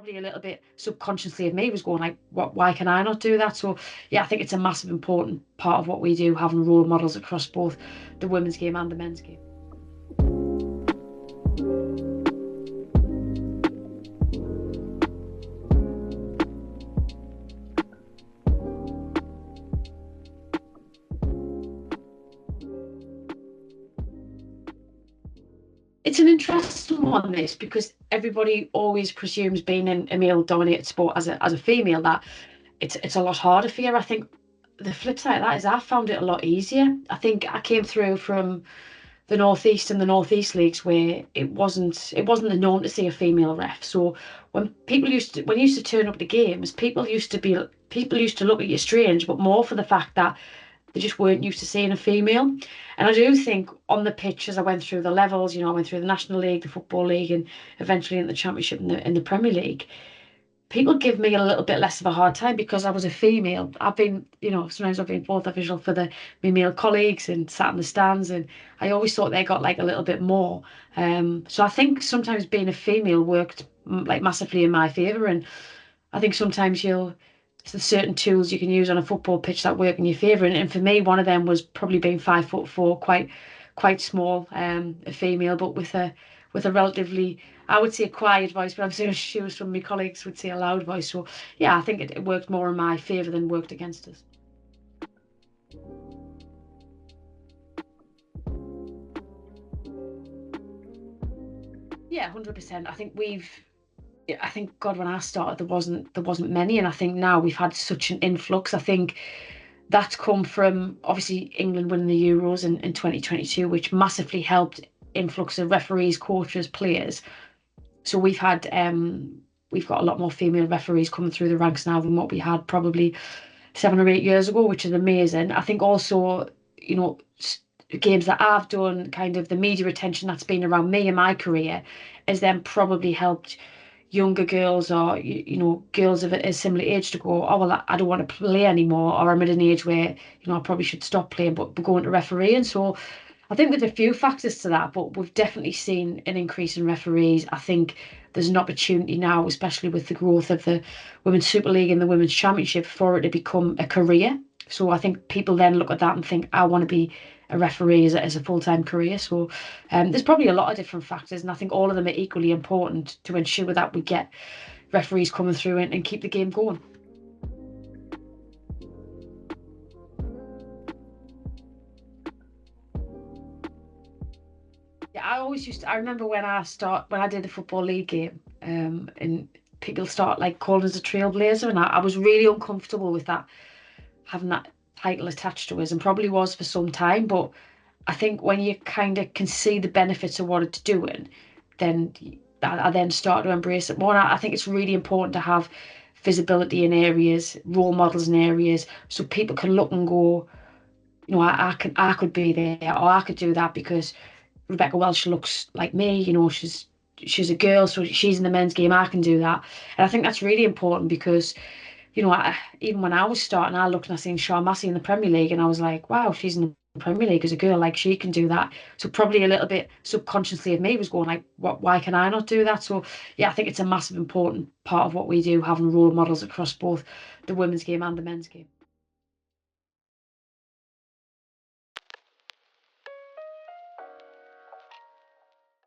probably a little bit subconsciously of me was going like, why can I not do that? So yeah, I think it's a massive important part of what we do, having role models across both the women's game and the men's game. It's an interesting one, this, because everybody always presumes being in a male-dominated sport as a female that it's a lot harder for you. I think the flip side of that is I found it a lot easier. I think I came through from the Northeast and the Northeast leagues where it wasn't the norm to see a female ref. So when you used to turn up to games, people used to look at you strange, but more for the fact that they just weren't used to seeing a female. And I do think on the pitch, as I went through the levels, I went through the National League, the Football League, and eventually in the Championship and in the Premier League, people give me a little bit less of a hard time because I was a female. I've been, sometimes I've been both official for my male colleagues and sat in the stands, and I always thought they got like a little bit more. So I think sometimes being a female worked like massively in my favour, and I think sometimes there's certain tools you can use on a football pitch that work in your favour. And for me, one of them was probably being 5'4", quite small, a female, but with a relatively, I would say, a quiet voice, but I'm sure some of my colleagues would say a loud voice. So yeah, I think it worked more in my favour than worked against us. Yeah, 100%. I think God, when I started, there wasn't many, and I think now we've had such an influx. I think that's come from obviously England winning the Euros in 2022, which massively helped influx of referees, coaches, players. So we've got a lot more female referees coming through the ranks now than what we had probably 7 or 8 years ago, which is amazing. I think also, games that I've done, kind of the media attention that's been around me in my career, has then probably helped younger girls or girls of a similar age to go, oh well, I don't want to play anymore, or I'm at an age where I probably should stop playing, but going to refereeing. So I think there's a few factors to that, but we've definitely seen an increase in referees. I think there's an opportunity now, especially with the growth of the Women's Super League and the Women's Championship, for it to become a career. So I think people then look at that and think, I want to be a referee as a full-time career. So there's probably a lot of different factors, and I think all of them are equally important to ensure that we get referees coming through and keep the game going. Yeah, I remember when I did the Football League game, and people start like calling us a trailblazer, and I was really uncomfortable with that, having that title attached to us, and probably was for some time. But I think when you kind of can see the benefits of what it's doing, then I then start to embrace it more. And I think it's really important to have visibility in areas, role models in areas, so people can look and go, I could be there, or I could do that because Rebecca Welch looks like me. She's a girl, so she's in the men's game. I can do that, and I think that's really important because even when I was starting, I looked and I seen Sean Massey in the Premier League, and I was like, wow, she's in the Premier League as a girl, like she can do that. So probably a little bit subconsciously of me was going like, why can I not do that? So yeah, I think it's a massive important part of what we do, having role models across both the women's game and the men's game.